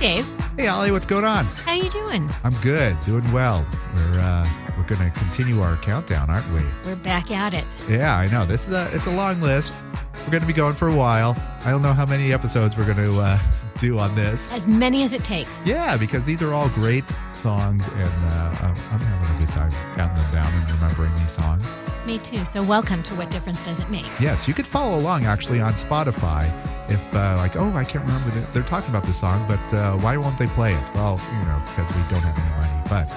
Dave. Hey, Ollie, what's going on? How you doing? I'm good, doing well. We're going to continue our countdown, aren't we? We're back at it. Yeah, I know. It's a long list. We're going to be going for a while. I don't know how many episodes we're going to do on this. As many as it takes. Yeah, because these are all great songs, and I'm having a good time counting them down and remembering these songs. Me too. So welcome to What Difference Does It Make? Yes, you could follow along actually on Spotify. If I can't remember, they're talking about this song, but why won't they play it? Well, because we don't have any money. But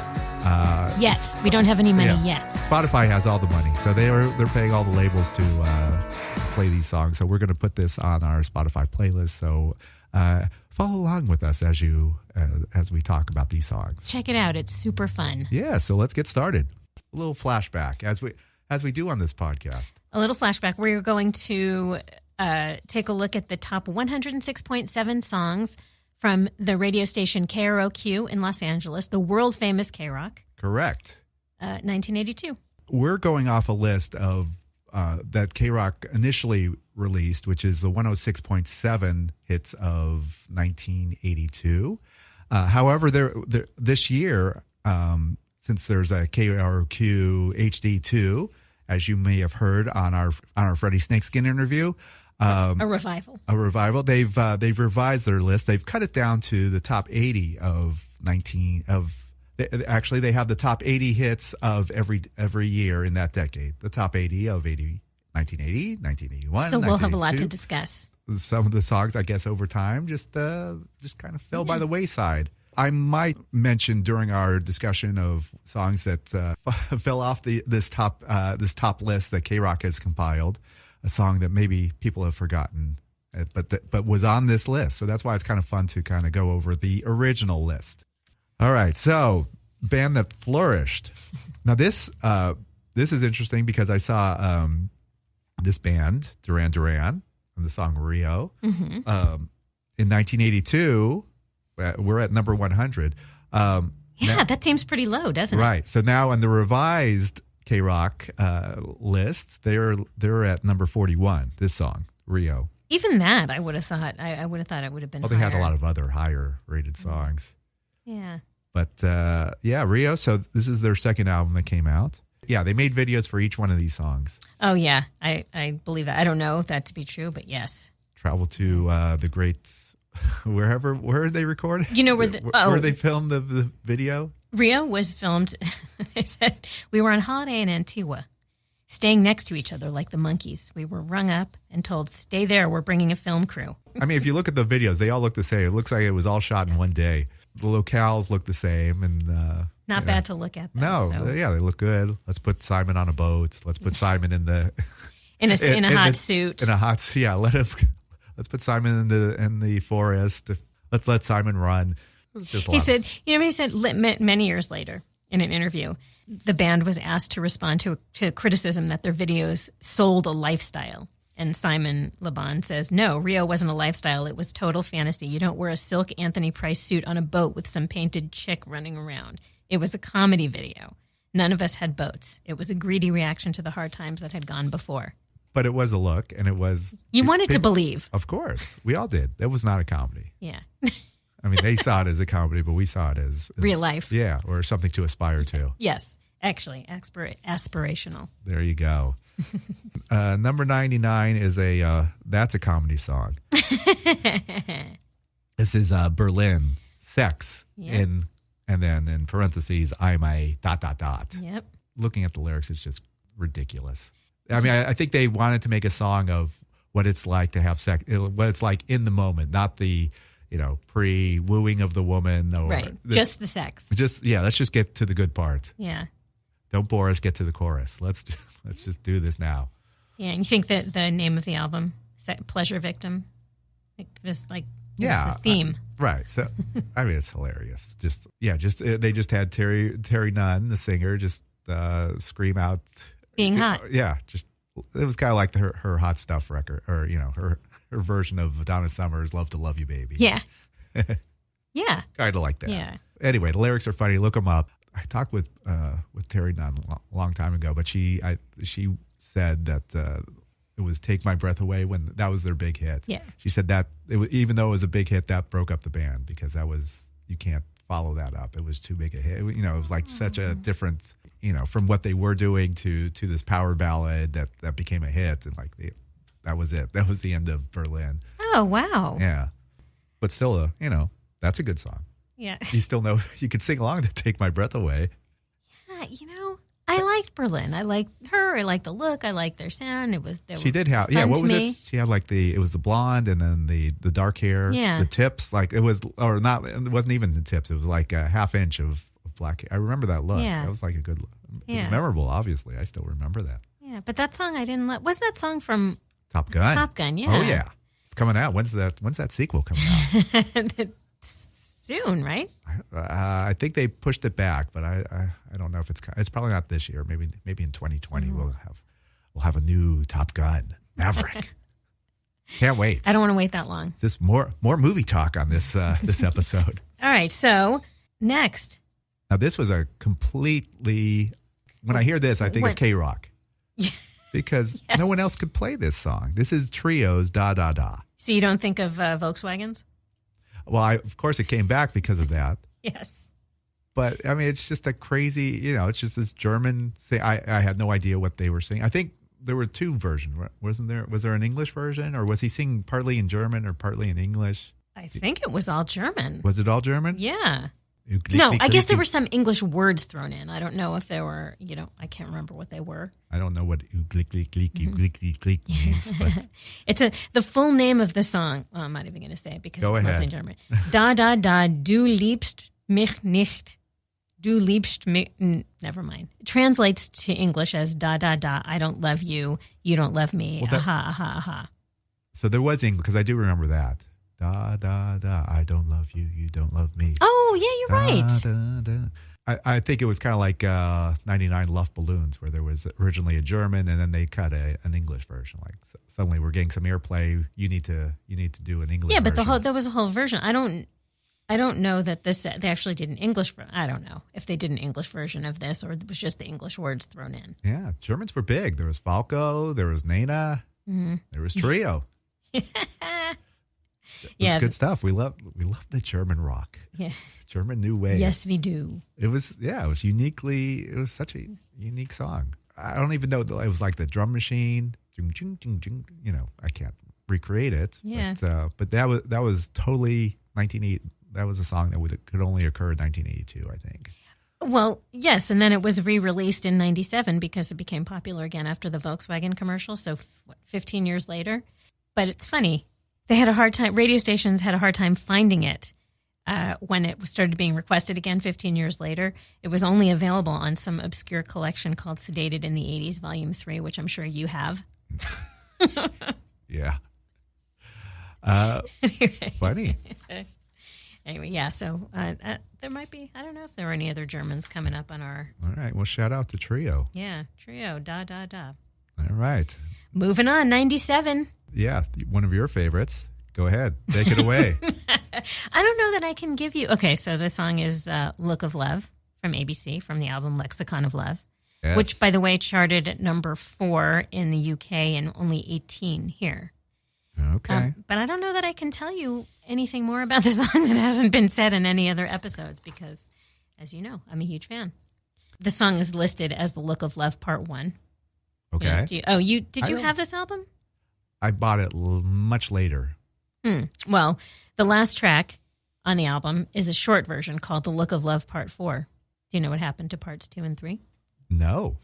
yes, we don't have any money yet. Spotify has all the money, so they're paying all the labels to play these songs. So we're going to put this on our Spotify playlist. So follow along with us as we talk about these songs. Check it out; it's super fun. Yeah. So let's get started. A little flashback as we do on this podcast. A little flashback. We're going to take a look at the top 106.7 songs from the radio station KROQ in Los Angeles, the world-famous KROQ. Correct. 1982. We're going off a list of that KROQ initially released, which is the 106.7 hits of 1982. However, this year, since there's a KROQ HD2, as you may have heard on our Freddie Snakeskin interview, a revival. They've revised their list. They've cut it down to the top 80 of 19 of. Actually, they have the top 80 hits of every year in that decade. The top 80 of 1980, 1981. So we'll have a lot to discuss. Some of the songs, I guess, over time just kind of fell by the wayside. I might mention during our discussion of songs that fell off this top list that KROQ has compiled, a song that maybe people have forgotten, but was on this list. So that's why it's kind of fun to kind of go over the original list. All right, so band that flourished. Now this is interesting because I saw this band Duran and the song Rio in 1982. We're at number 100. That seems pretty low, doesn't it? Right. So now on the revised KROQ list, they're at number 41. This song, Rio. Even that, I would have thought. I would have thought it would have been. Well, they had a lot of other higher rated songs. Yeah. But Rio. So this is their second album that came out. Yeah, they made videos for each one of these songs. Oh yeah, I believe that. I don't know if that to be true, but yes. Travel to the great. Where did they record? Where they filmed the video? Rio was filmed. They said we were on holiday in Antigua, staying next to each other like the monkeys. We were rung up and told, "Stay there. We're bringing a film crew." I mean, if you look at the videos, they all look the same. It looks like it was all shot in one day. The locales look the same, and not bad to look at. No, they look good. Let's put Simon on a boat. Let's put Simon in the in a hot suit. In a hot suit, yeah. Let's put Simon in the forest. Let's let Simon run. He said many years later in an interview, the band was asked to respond to criticism that their videos sold a lifestyle. And Simon LeBon says, no, Rio wasn't a lifestyle. It was total fantasy. You don't wear a silk Anthony Price suit on a boat with some painted chick running around. It was a comedy video. None of us had boats. It was a greedy reaction to the hard times that had gone before. But it was a look, and it was... You wanted to believe. Of course. We all did. It was not a comedy. Yeah. I mean, they saw it as a comedy, but we saw it as real life. Yeah, or something to aspire to. Yes, actually, aspirational. There you go. Number 99 is that's a comedy song. This is Berlin, Sex, yep. And then in parentheses, I'm a ... Yep. Looking at the lyrics, it's just ridiculous. I mean, I think they wanted to make a song of what it's like to have sex, what it's like in the moment, not the, pre-wooing of the woman. Or right, just the sex. Let's just get to the good part. Yeah. Don't bore us, get to the chorus. Let's just do this now. Yeah, and you think that the name of the album, Pleasure Victim, was the theme. Right. So, I mean, it's hilarious. They just had Terry Nunn, the singer, just scream out. Being hot. Yeah, it was kind of like her Hot Stuff record, or her version of Donna Summer's "Love to Love You, Baby." Yeah, yeah, kind of like that. Yeah. Anyway, the lyrics are funny. Look them up. I talked with Terry Nunn a long time ago, but she said that it was "Take My Breath Away" when that was their big hit. Yeah. She said that even though it was a big hit, that broke up the band because you can't follow that up. It was too big a hit. It was like such a different, from what they were doing to this power ballad that became a hit, and like that was it. That was the end of Berlin. Oh, wow. Yeah, but still, that's a good song. Yeah. You still know you could sing along to "Take My Breath Away." Yeah, I liked Berlin. I liked her. I liked the look. I liked their sound. She did have, what was it? She had like it was the blonde and then the dark hair, the tips, like it was, or not, it wasn't even the tips. It was like a half inch of black hair. I remember that look. Yeah. That was like a good look. It was memorable, obviously. I still remember that. Yeah, but that song I didn't like. Wasn't that song from Top Gun? Top Gun, yeah. Oh, yeah. It's coming out. When's that sequel coming out? Soon, right? I think they pushed it back, but I don't know if it's probably not this year. Maybe in 2020 we'll have a new Top Gun Maverick. Can't wait. I don't want to wait that long. This more movie talk on this this episode. All right, so next. Now this was a completely. When I hear this, I think of KROQ. Because no one else could play this song. This is Trio's "Da Da Da." So you don't think of Volkswagens? Well, of course it came back because of that. Yes. But, I mean, it's just a crazy, it's just this German thing. I had no idea what they were singing. I think there were two versions, wasn't there? Was there an English version, or was he singing partly in German or partly in English? I think it was all German. Was it all German? Yeah. No, I guess there were some English words thrown in. I don't know if there were, I can't remember what they were. I don't know what glick means, but it's the full name of the song. Well, I'm not even going to say it because it's mostly in German. Go Da da da, du liebst mich nicht. Du liebst mich. Never mind. It translates to English as da da da. I don't love you. You don't love me. Aha, aha, aha. So there was English because I do remember that. Da, da, da, I don't love you, you don't love me. Oh, yeah, you're right. Da, da. I think it was kind of like 99 Luft Balloons, where there was originally a German and then they cut an English version. Like suddenly we're getting some airplay. You need to do an English version. Yeah, but there was a whole version. I don't know that they actually did an English. I don't know if they did an English version of this or it was just the English words thrown in. Yeah, Germans were big. There was Falco, there was Nena, there was Trio. It was good stuff. We love the German rock. Yeah. German new wave. Yes, we do. It was such a unique song. I don't even know, it was like the drum machine. I can't recreate it. Yeah. But that was totally 1980. That was a song that could only occur in 1982, I think. Well, yes, and then it was re-released in 97 because it became popular again after the Volkswagen commercial, so 15 years later. But it's funny. They had a hard time, radio stations had a hard time finding it when it started being requested again 15 years later. It was only available on some obscure collection called Sedated in the 80s, Volume 3, which I'm sure you have. Yeah. Funny. Anyway, yeah, so there might be, I don't know if there are any other Germans coming up on our... All right, well, shout out to Trio. Yeah, Trio, da, da, da. All right. Moving on, 97. Yeah, one of your favorites. Go ahead. Take it away. I don't know that I can give you... Okay, so the song is Look of Love from ABC, from the album Lexicon of Love, yes. Which, by the way, charted at number 4 in the UK and only 18 here. Okay. But I don't know that I can tell you anything more about the song that hasn't been said in any other episodes because, as you know, I'm a huge fan. The song is listed as The Look of Love Part 1. Okay. Did you have this album? I bought it much later. Well, the last track on the album is a short version called The Look of Love Part 4. Do you know what happened to Parts 2 and 3? No.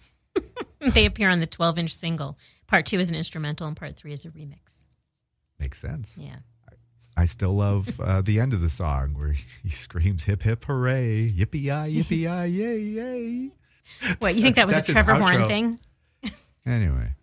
They appear on the 12-inch single. Part 2 is an instrumental and Part 3 is a remix. Makes sense. Yeah. I still love the end of the song where he screams, hip, hip, hooray, yippee-yi, yay, yay. What, you think that was a Trevor Horn thing? Anyway,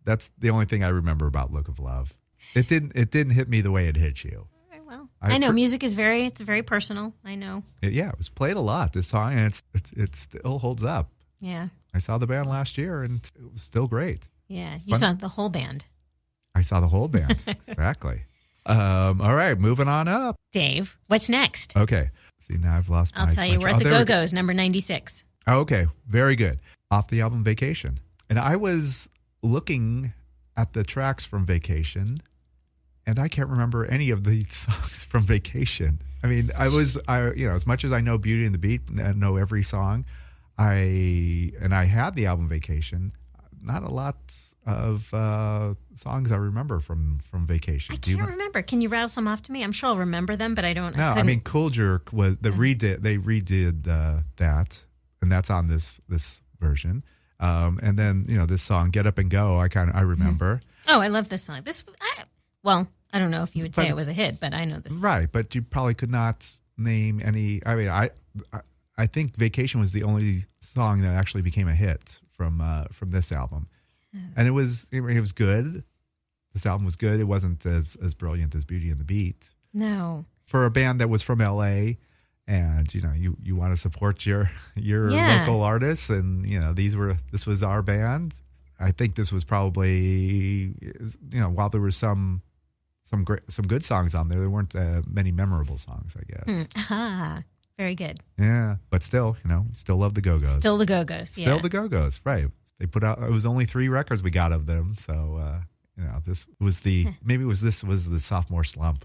that's the only thing I remember about Look of Love. It didn't hit me the way it hit you. All right, well, I know music is very personal. I know. It was played a lot, this song, and it still holds up. Yeah. I saw the band last year, and it was still great. Yeah, you saw the whole band. I saw the whole band. Exactly. All right, moving on up. Dave, what's next? Okay. See, now I've lost my... I'll tell you, we're at the Go-Go's, number 96. Oh, okay, very good. Off the album Vacation. And I was looking at the tracks from Vacation, and I can't remember any of the songs from Vacation. I mean, as much as I know Beauty and the Beat and know every song, I had the album Vacation. Not a lot of songs I remember from Vacation. I can't remember. Can you rattle some off to me? I'm sure I'll remember them, but I don't. No, I mean, Cool Jerk was they redid that, and that's on this version. And then this song Get Up and Go. I remember. Oh, I love this song. I don't know if you would say it was a hit, but I know this. Right, but you probably could not name any. I mean, I think Vacation was the only song that actually became a hit from this album, and it was good. This album was good. It wasn't as brilliant as Beauty and the Beat. No, for a band that was from L.A. and you want to support your local artists, and this was our band. I think this was probably while there was some good songs on there weren't many memorable songs, I guess. Very good. Yeah, but still, still love the Go-Go's. Still the Go-Go's, yeah. Still the Go-Go's, right. They put out, it was only 3 records we got of them, so, this was maybe this was the sophomore slump.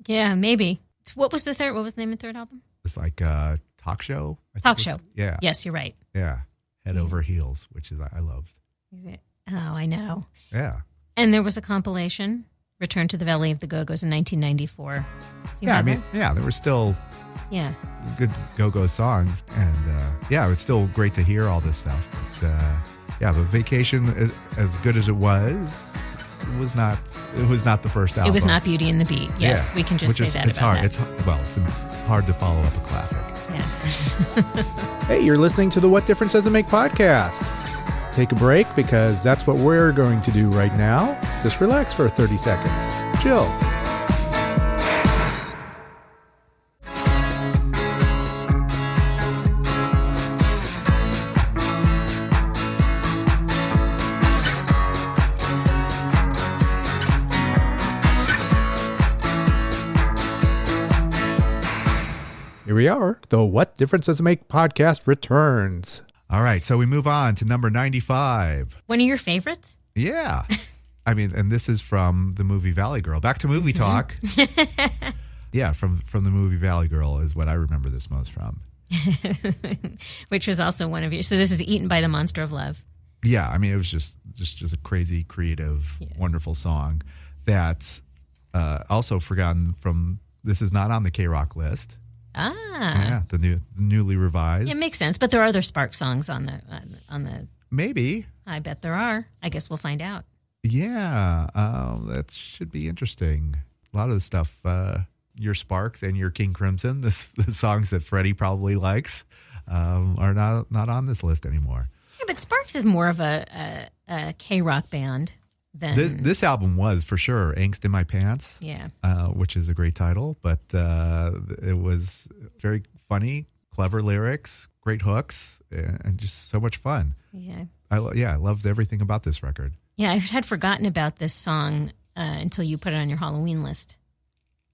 Yeah, maybe. What was the name of the third album? It's like Talk Show. Talk Show. Yeah. Yes, you're right. Yeah. Head Over Heels, which is I loved. Oh, I know. Yeah. And there was a compilation, Return to the Valley of the Go-Go's in 1994. There were still good Go-Go songs, and it's still great to hear all this stuff. But the Vacation, as good as it was not the first album. It was not Beauty and the Beat. Yes, we can just say that about that. It's hard to follow up a classic. Yes. Hey, you're listening to the What Difference Does It Make podcast. Take a break because that's what we're going to do right now. Just relax for 30 seconds. Chill. Here we are. The What Difference Does It Make podcast returns. All right, so we move on to number 95. One of your favorites? Yeah. I mean, and this is from the movie Valley Girl. Back to movie talk. Yeah, from the movie Valley Girl is what I remember this most from. Which was also one of your. So this is Eaten by the Monster of Love. Yeah, I mean, it was just a crazy, creative, wonderful song that also forgotten from. This is not on the KROQ list. Yeah, the newly revised. It makes sense, but there are other Spark songs on the. Maybe. I bet there are. I guess we'll find out. Yeah, that should be interesting. A lot of the stuff, your Sparks and your King Crimson, the songs that Freddie probably likes, are not on this list anymore. Yeah, but Sparks is more of a K-Rock band than this album was for sure. Angst in My Pants. Yeah, which is a great title, but it was very funny, clever lyrics, great hooks, and just so much fun. Yeah, I loved everything about this record. Yeah, I had forgotten about this song until you put it on your Halloween list.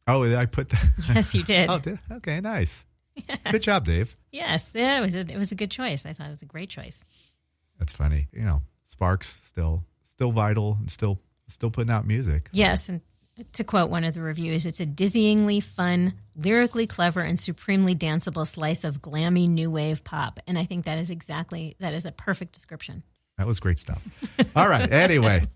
Oh, I put that. Yes, you did. Oh, okay, nice. Yes. Good job, Dave. Yes, yeah, it was a good choice. I thought it was a great choice. That's funny. Sparks still vital and still putting out music. Yes, and to quote one of the reviews, it's a dizzyingly fun, lyrically clever, and supremely danceable slice of glammy new wave pop. And I think that is a perfect description. That was great stuff. All right. Anyway.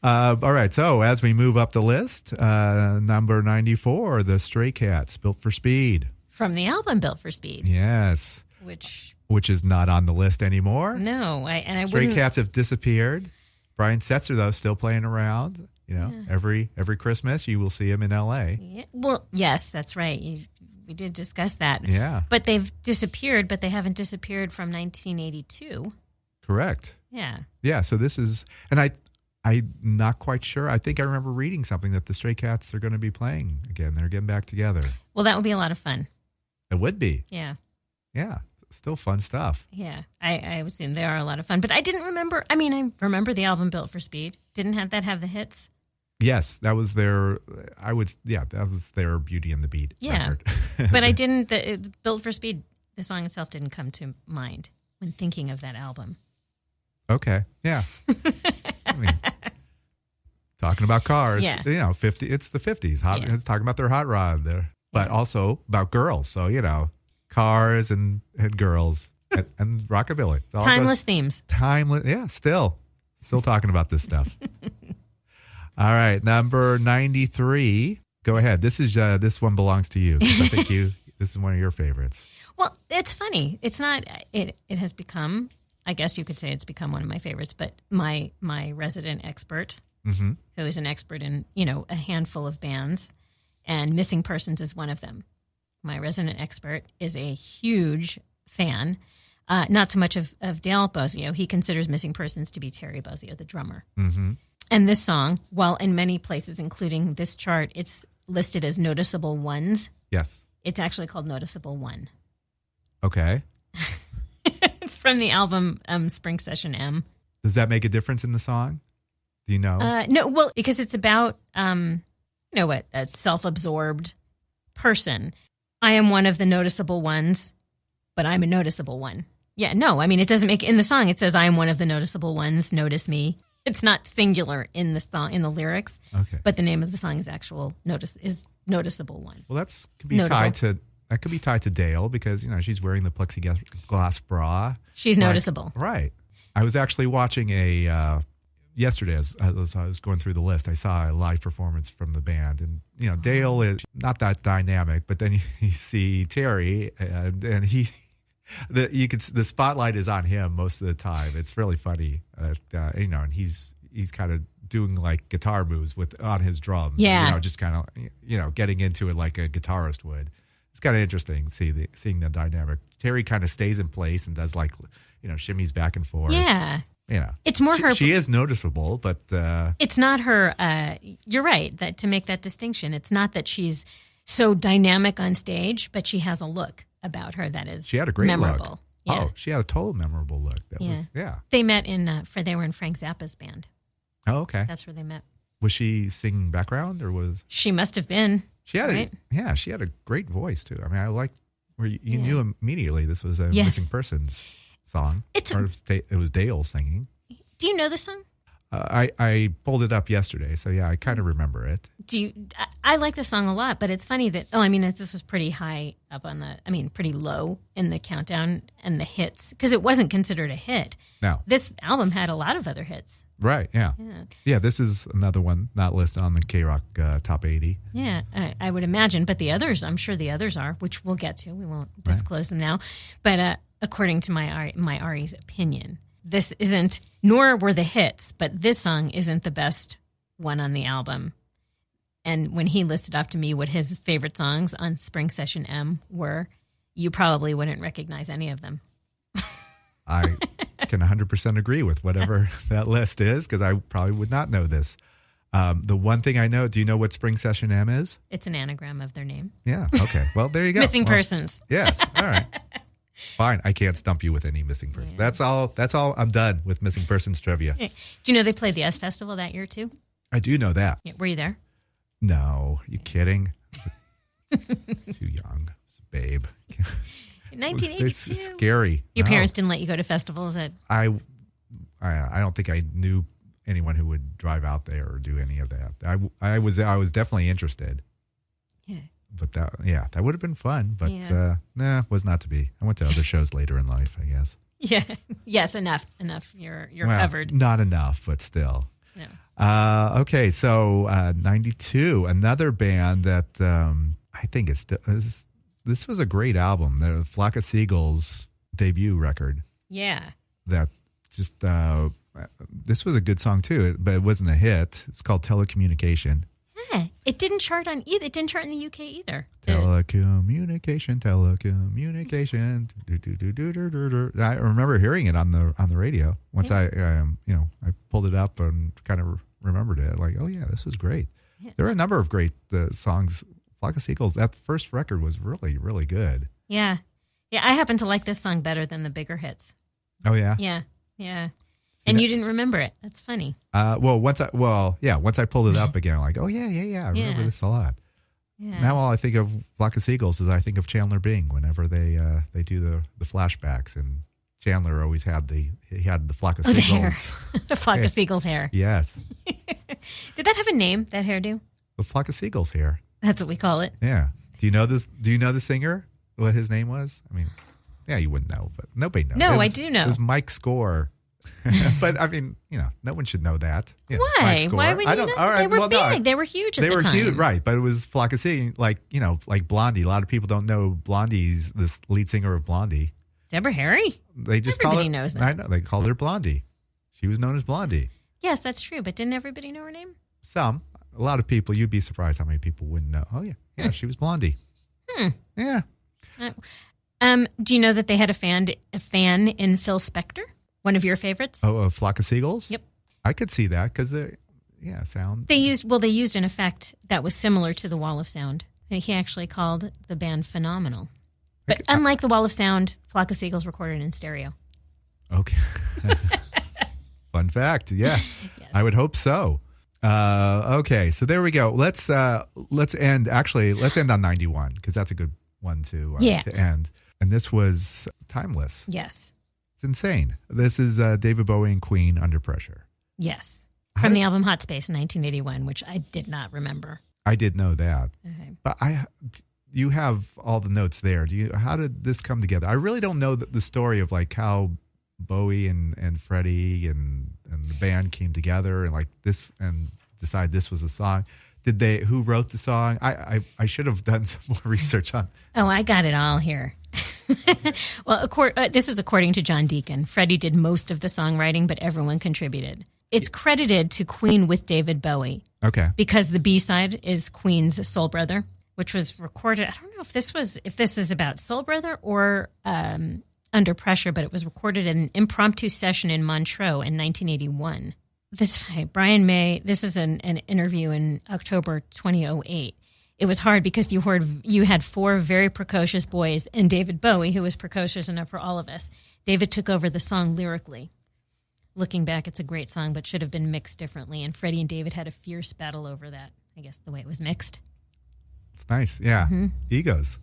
All right. So as we move up the list, number 94, the Stray Cats, Built for Speed. From the album Built for Speed. Yes. Which is not on the list anymore. No. Stray Cats have disappeared. Brian Setzer, though, still playing around. Every Christmas you will see him in L.A. Yeah. Well, yes, that's right. We did discuss that. Yeah. But they've disappeared, but they haven't disappeared from 1982. Correct. Yeah. Yeah, so this is, and I'm not quite sure. I think I remember reading something that the Stray Cats are going to be playing again. They're getting back together. Well, that would be a lot of fun. It would be. Yeah. Yeah. Still fun stuff. Yeah. I would assume they are a lot of fun. But I didn't remember. I mean, I remember the album Built for Speed. Didn't that have the hits? Yes, that was their, that was their Beauty and the Beat record. But I didn't, Built for Speed, the song itself didn't come to mind when thinking of that album. Okay. Yeah. I mean, talking about cars. Yeah. 50. It's the 50s. Yeah. It's talking about their hot rod there, but also about girls. So cars and girls and rockabilly. It's all Timeless themes. Timeless. Yeah. Still talking about this stuff. All right, number 93. Go ahead. This one belongs to you. 'Cause I think this is one of your favorites. Well, it's funny. It's not. It has become. I guess you could say it's become one of my favorites. But my resident expert, who is an expert in a handful of bands, and Missing Persons is one of them. My resident expert is a huge fan. Not so much of Dale Bozzio. He considers Missing Persons to be Terry Bozzio, the drummer. Mm-hmm. And this song, while in many places, including this chart, it's listed as Noticeable Ones. Yes. It's actually called Noticeable One. Okay. It's from the album Spring Session M. Does that make a difference in the song? Do you know? No, well, because it's about, a self-absorbed person. I am one of the noticeable ones, but I'm a noticeable one. Yeah, no, I mean, it doesn't make, in the song, it says, I am one of the noticeable ones, notice me. It's not singular in the song, in the lyrics. Okay. But the name of the song is Noticeable One. Well, that could be tied to Dale because, she's wearing the plexiglass bra. She's noticeable. Right. I was actually watching yesterday as I was going through the list, I saw a live performance from the band. And, Dale is not that dynamic, but then you see Terry and the spotlight is on him most of the time. It's really funny, and he's kind of doing like guitar moves on his drums. Yeah, just kind of getting into it like a guitarist would. It's kind of interesting seeing the dynamic. Terry kind of stays in place and does shimmies back and forth. Yeah, it's more her. She is noticeable, but it's not her. You're right that to make that distinction, it's not that she's so dynamic on stage, but she has a look about her that is she had a great memorable. Look. Yeah. Oh, she had a total memorable look. They met they were in Frank Zappa's band. Oh, okay. That's where they met. Was she singing background or was she must have been? She had she had a great voice too. I mean, I liked where you knew immediately this was a Missing Persons song. It was Dale singing. Do you know the song? I pulled it up yesterday, so yeah, I kind of remember it. I like the song a lot, but it's funny that this was pretty high up on pretty low in the countdown and the hits because it wasn't considered a hit. No, this album had a lot of other hits. Right? Yeah. This is another one not listed on the KROQ Top 80. Yeah, I would imagine, but the others, I'm sure the others are, which we'll get to. We won't disclose them now, but according to my Ari's opinion. This isn't, nor were the hits, but this song isn't the best one on the album. And when he listed off to me what his favorite songs on Spring Session M were, you probably wouldn't recognize any of them. I can 100% agree with whatever that list is because I probably would not know this. The one thing I know, do you know what Spring Session M is? It's an anagram of their name. Yeah, okay. Well, there you go. Missing Persons. Yes, all right. Fine, I can't stump you with any missing persons. Yeah. That's all. I'm done with missing persons trivia. Do you know they played the S Festival that year too? I do know that. Yeah, were you there? No, you kidding? Too young, it's a babe. 1982. It's scary. Your parents didn't let you go to festivals. I don't think I knew anyone who would drive out there or do any of that. I was definitely interested. Yeah. But that would have been fun. But was not to be. I went to other shows later in life, I guess. Yeah. Yes. Enough. You're covered. Not enough, but still. No. Okay. So 92, another band that I think this was a great album. The Flock of Seagulls debut record. Yeah. That just this was a good song too, but it wasn't a hit. It's called Telecommunication. It didn't chart on either. It didn't chart in the UK either. Telecommunication. I remember hearing it on the radio once. I pulled it up and kind of remembered it. Like, oh yeah, this is great. Yeah. There are a number of great songs. Flock of Seagulls. That first record was really, really good. Yeah. I happen to like this song better than the bigger hits. Oh yeah. Yeah. And you didn't remember it. That's funny. Once I pulled it up again, I'm like, oh yeah. I remember this a lot. Yeah. Now all I think of Flock of Seagulls is I think of Chandler Bing whenever they do the flashbacks, and Chandler always had the Flock of Seagulls. The Flock of Seagulls hair. Yes. Did that have a name, that hairdo? A flock of seagulls hair. That's what we call it. Yeah. Do you know this? Do you know the singer? What his name was? I mean, yeah, you wouldn't know, but nobody knows. No, I do know. It was Mike Score. But I mean, no one should know that. Why? Why would you know? They were big. They were huge at the time. They were huge, right? But it was flock of seagulls, like Blondie. A lot of people don't know Blondie's this lead singer of Blondie. Deborah Harry. They just everybody knows that. I know they called her Blondie. She was known as Blondie. Yes, that's true. But didn't everybody know her name? Some. A lot of people. You'd be surprised how many people wouldn't know. Oh yeah, she was Blondie. Yeah. Do you know that they had a fan in Phil Spector? One of your favorites? Oh, a flock of seagulls? Yep. I could see that because sound. They used an effect that was similar to the Wall of Sound. He actually called the band phenomenal. But unlike the Wall of Sound, Flock of Seagulls recorded in stereo. Okay. Fun fact. Yeah. Yes. I would hope so. Okay. So there we go. Let's end on 91 because that's a good one to end. And this was timeless. Yes. It's insane. This is David Bowie and Queen, Under Pressure. Yes. From the album Hot Space in 1981, which I did not remember. I did know that. Okay. But you have all the notes there. How did this come together? I really don't know the story of like how Bowie and Freddie and the band came together and like this and decide this was a song. Who wrote the song? I should have done some more research on. Oh, I got it all here. Well, this is according to John Deacon. Freddie did most of the songwriting, but everyone contributed. It's credited to Queen with David Bowie. Okay. Because the B-side is Queen's Soul Brother, which was recorded. I don't know if this is about Soul Brother or Under Pressure, but it was recorded in an impromptu session in Montreux in 1981. Brian May, this is an interview in October 2008. It was hard because you had four very precocious boys and David Bowie, who was precocious enough for all of us. David took over the song lyrically. Looking back, it's a great song, but should have been mixed differently. And Freddie and David had a fierce battle over that, I guess, the way it was mixed. It's nice. Yeah. Mm-hmm. Egos,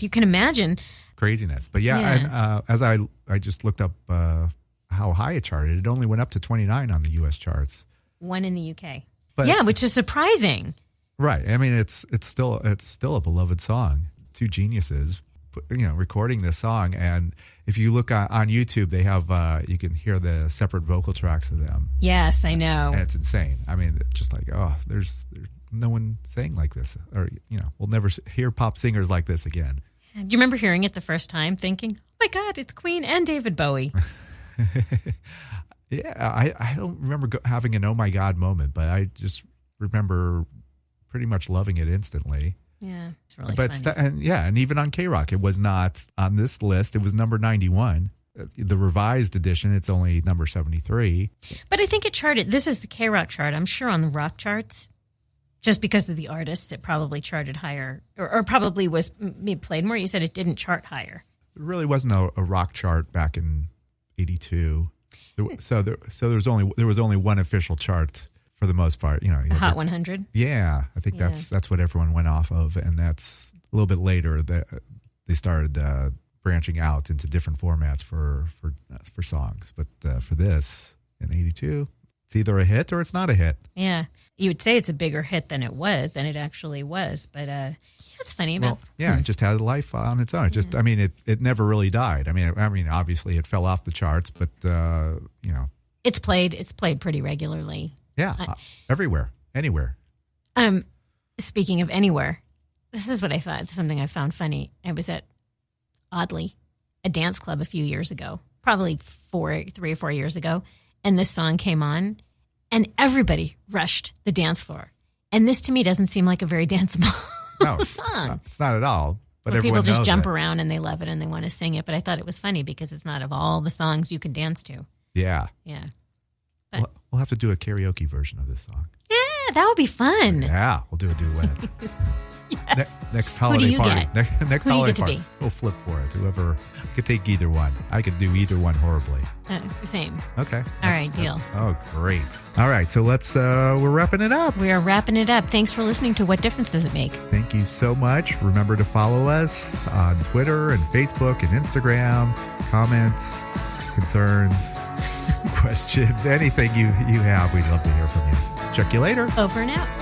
you can imagine. Craziness. But and as I just looked up how high it charted, it only went up to 29 on the U.S. charts. 1 in the UK. But, which is surprising. Right. I mean, it's still a beloved song. Two geniuses, recording this song. And if you look on YouTube, they have you can hear the separate vocal tracks of them. Yes, I know. And it's insane. I mean, it's just like, there's no one saying like this, or we'll never hear pop singers like this again. Do you remember hearing it the first time, thinking, "Oh my God, it's Queen and David Bowie"? Yeah, I don't remember having an "oh my God" moment, but I just remember pretty much loving it instantly. Yeah, it's really funny. And even on KROQ, it was not on this list. It was number 91. The revised edition, it's only number 73. But I think it charted. This is the KROQ chart. I'm sure on the rock charts, just because of the artists, it probably charted higher, or probably was played more. You said it didn't chart higher. There really wasn't a rock chart back in '82. So there was only one official chart. For the most part, Hot 100. Yeah, I think that's what everyone went off of, and that's a little bit later that they started branching out into different formats for songs. But for this in '82, it's either a hit or it's not a hit. Yeah, you would say it's a bigger hit than it actually was. But it's funny about. Well, it just had a life on its own. It never really died. I mean, obviously it fell off the charts, but it's played pretty regularly. Yeah, everywhere, anywhere. Speaking of anywhere, this is what I thought. Something I found funny. I was at, oddly, a dance club a few years ago, probably 3 or 4 years ago, and this song came on, and everybody rushed the dance floor. And this, to me, doesn't seem like a very danceable song. It's not at all. But people just jump around and they love it and they want to sing it. But I thought it was funny because it's not of all the songs you can dance to. Yeah. Yeah. We'll have to do a karaoke version of this song. Yeah, that would be fun. Yeah, we'll do a duet. Yes. Next holiday party. Next Who holiday do you party. get to be? We'll flip for it. Whoever could take either one. I could do either one horribly. Same. Okay. All right, deal. Oh, great. All right, so we're wrapping it up. We are wrapping it up. Thanks for listening to What Difference Does It Make? Thank you so much. Remember to follow us on Twitter and Facebook and Instagram. Comments, concerns, questions, anything you have, we'd love to hear from you. Check you later. Over and out.